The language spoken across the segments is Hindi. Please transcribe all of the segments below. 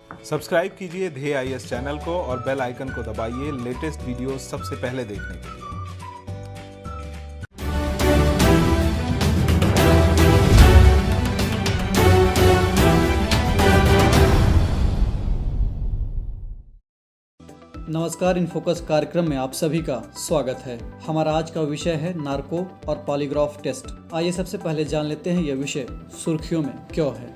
सब्सक्राइब कीजिए ध्येय आईएएस चैनल को और बेल आइकन को दबाइए लेटेस्ट वीडियो सबसे पहले देखने के लिए। नमस्कार, इन फोकस कार्यक्रम में आप सभी का स्वागत है। हमारा आज का विषय है नार्को और पॉलीग्राफ टेस्ट। आइए सबसे पहले जान लेते हैं यह विषय सुर्खियों में क्यों है।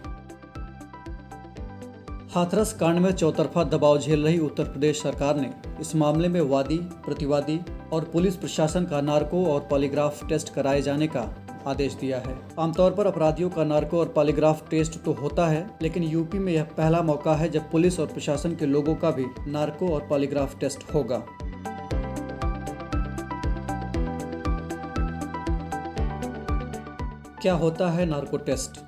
हाथरस कांड में चौतरफा दबाव झेल रही उत्तर प्रदेश सरकार ने इस मामले में वादी, प्रतिवादी और पुलिस प्रशासन का नार्को और पॉलीग्राफ टेस्ट कराए जाने का आदेश दिया है। आमतौर पर अपराधियों का नार्को और पॉलीग्राफ टेस्ट तो होता है, लेकिन यूपी में यह पहला मौका है जब पुलिस और प्रशासन के लोगों का भी नार्को और पॉलीग्राफ टेस्ट होगा। क्या होता है नार्को टेस्ट?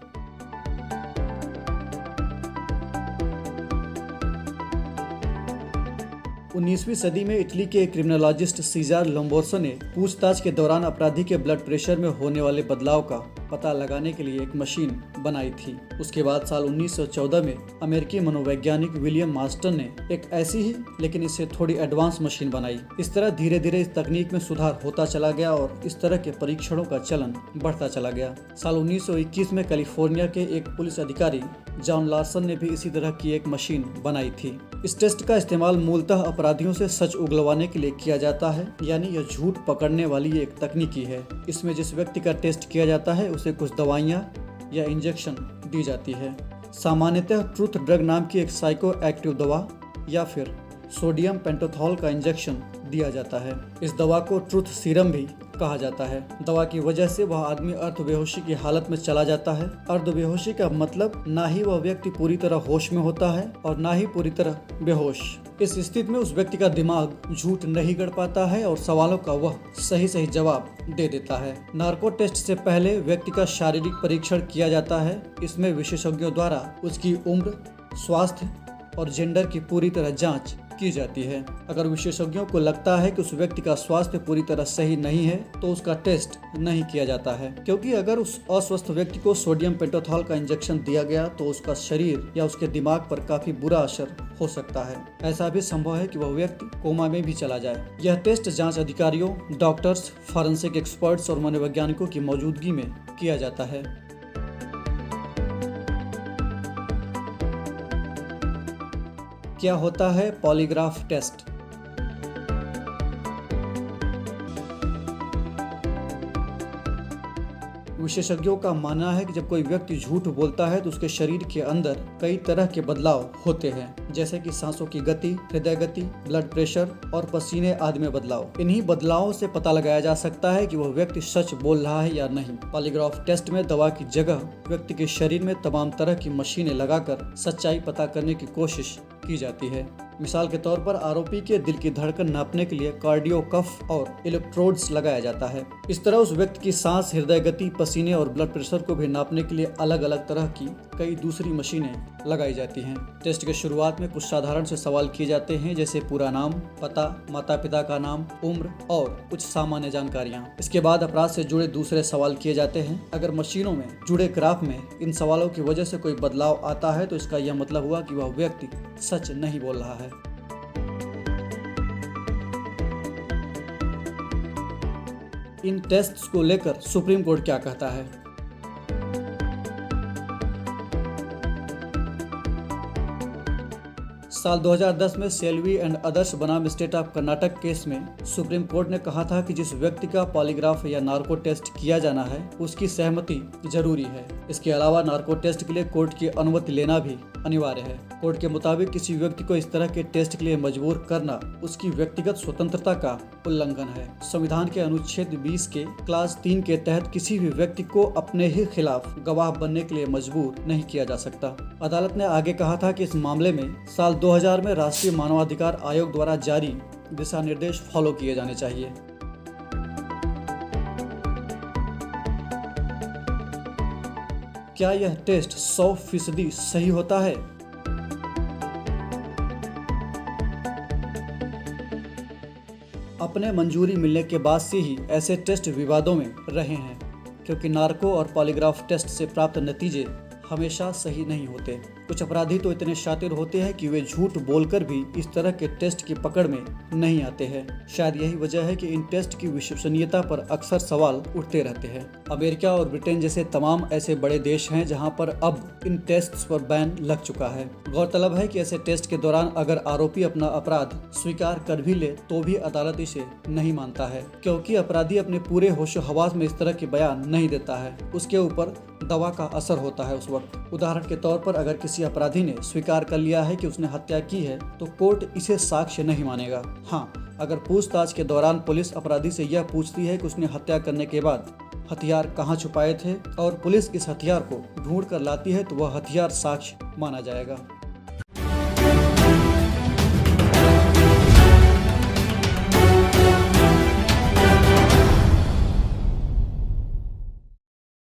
उन्नीसवीं सदी में इटली के क्रिमिनोलॉजिस्ट सीजार लोम्बोर्सो ने पूछताछ के दौरान अपराधी के ब्लड प्रेशर में होने वाले बदलाव का पता लगाने के लिए एक मशीन बनाई थी। उसके बाद साल 1914 में अमेरिकी मनोवैज्ञानिक विलियम मास्टर ने एक ऐसी ही लेकिन इससे थोड़ी एडवांस मशीन बनाई। इस तरह धीरे धीरे इस तकनीक में सुधार होता चला गया और इस तरह के परीक्षणों का चलन बढ़ता चला गया। साल 1921 में कैलिफोर्निया के एक पुलिस अधिकारी जॉन लार्सन ने भी इसी तरह की एक मशीन बनाई थी। इस टेस्ट का इस्तेमाल मूलतः अपराधियों से सच उगलवाने के लिए किया जाता है, यानी यह झूठ पकड़ने वाली एक तकनीकी है। इसमें जिस व्यक्ति का टेस्ट किया जाता है उसे कुछ दवाइयाँ या इंजेक्शन दी जाती है। सामान्यतः ट्रूथ ड्रग नाम की एक साइको एक्टिव दवा या फिर सोडियम पेंटोथॉल का इंजेक्शन दिया जाता है। इस दवा को ट्रूथ सीरम भी कहा जाता है। दवा की वजह से वह आदमी अर्धबेहोशी की हालत में चला जाता है। अर्धबेहोशी का मतलब ना ही वह व्यक्ति पूरी तरह होश में होता है और ना ही पूरी तरह बेहोश। इस स्थिति में उस व्यक्ति का दिमाग झूठ नहीं गढ़ पाता है और सवालों का वह सही जवाब दे देता है। नार्को टेस्ट से पहले व्यक्ति का शारीरिक परीक्षण किया जाता है। इसमें विशेषज्ञों द्वारा उसकी उम्र, स्वास्थ्य और जेंडर की पूरी तरह जांच की जाती है। अगर विशेषज्ञों को लगता है कि उस व्यक्ति का स्वास्थ्य पूरी तरह सही नहीं है तो उसका टेस्ट नहीं किया जाता है, क्योंकि अगर उस अस्वस्थ व्यक्ति को सोडियम पेंटोथॉल का इंजेक्शन दिया गया तो उसका शरीर या उसके दिमाग पर काफी बुरा असर हो सकता है। ऐसा भी संभव है कि वह व्यक्ति कोमा में भी चला जाए। यह टेस्ट जांच अधिकारियों, डॉक्टर्स, फॉरेंसिक एक्सपर्ट्स और मनोवैज्ञानिकों की मौजूदगी में किया जाता है। क्या होता है पॉलीग्राफ टेस्ट? विशेषज्ञों का मानना है कि जब कोई व्यक्ति झूठ बोलता है तो उसके शरीर के अंदर कई तरह के बदलाव होते हैं, जैसे कि सांसों की गति, हृदय गति, ब्लड प्रेशर और पसीने आदि में बदलाव। इन्हीं बदलावों से पता लगाया जा सकता है कि वह व्यक्ति सच बोल रहा है या नहीं। पॉलीग्राफ टेस्ट में दवा की जगह व्यक्ति के शरीर में तमाम तरह की मशीनें लगाकर सच्चाई पता करने की कोशिश की जाती है। मिसाल के तौर पर आरोपी के दिल की धड़कन नापने के लिए कार्डियो कफ और इलेक्ट्रोड्स लगाया जाता है। इस तरह उस व्यक्ति की सांस, हृदय गति, पसीने और ब्लड प्रेशर को भी नापने के लिए अलग अलग तरह की कई दूसरी मशीनें लगाई जाती हैं। टेस्ट के शुरुआत में कुछ साधारण से सवाल किए जाते हैं, जैसे पूरा नाम, पता, माता पिता का नाम, उम्र और कुछ सामान्य जानकारियाँ। इसके बाद अपराध से जुड़े दूसरे सवाल किए जाते हैं। अगर मशीनों में जुड़े ग्राफ में इन सवालों की वजह से कोई बदलाव आता है तो इसका यह मतलब हुआ कि वह व्यक्ति सच नहीं बोल रहा है। इन टेस्ट्स को लेकर सुप्रीम कोर्ट क्या कहता है? साल 2010 में सेल्वी एंड अदर्स बनाम स्टेट ऑफ कर्नाटक केस में सुप्रीम कोर्ट ने कहा था कि जिस व्यक्ति का पॉलीग्राफ या नार्को टेस्ट किया जाना है उसकी सहमति जरूरी है। इसके अलावा नार्को टेस्ट के लिए कोर्ट की अनुमति लेना भी अनिवार्य है। कोर्ट के मुताबिक किसी व्यक्ति को इस तरह के टेस्ट के लिए मजबूर करना उसकी व्यक्तिगत स्वतंत्रता का उल्लंघन है। संविधान के अनुच्छेद 20 के क्लास 3 के तहत किसी भी व्यक्ति को अपने ही खिलाफ गवाह बनने के लिए मजबूर नहीं किया जा सकता। अदालत ने आगे कहा था कि इस मामले में साल 2000 में राष्ट्रीय मानवाधिकार आयोग द्वारा जारी दिशा निर्देश फॉलो किए जाने चाहिए। क्या यह टेस्ट 100% सही होता है? अपने मंजूरी मिलने के बाद से ही ऐसे टेस्ट विवादों में रहे हैं, क्योंकि नार्को और पॉलीग्राफ टेस्ट से प्राप्त नतीजे हमेशा सही नहीं होते। कुछ अपराधी तो इतने शातिर होते हैं कि वे झूठ बोलकर भी इस तरह के टेस्ट की पकड़ में नहीं आते हैं। शायद यही वजह है कि इन टेस्ट की विश्वसनीयता पर अक्सर सवाल उठते रहते हैं। अमेरिका और ब्रिटेन जैसे तमाम ऐसे बड़े देश हैं जहां पर अब इन टेस्ट्स पर बैन लग चुका है। गौरतलब है कि ऐसे टेस्ट के दौरान अगर आरोपी अपना अपराध स्वीकार कर भी ले तो भी अदालत इसे नहीं मानता है, क्योंकि अपराधी अपने पूरे होशो हवास में इस तरह के बयान नहीं देता है। उसके ऊपर दवा का असर होता है उस वक्त। उदाहरण के तौर पर अगर किसी अपराधी ने स्वीकार कर लिया है कि उसने हत्या की है तो कोर्ट इसे साक्ष्य नहीं मानेगा। हाँ, अगर पूछताछ के दौरान पुलिस अपराधी से यह पूछती है कि उसने हत्या करने के बाद हथियार कहाँ छुपाए थे और पुलिस इस हथियार को ढूंढ कर लाती है तो वह हथियार साक्ष्य माना जाएगा।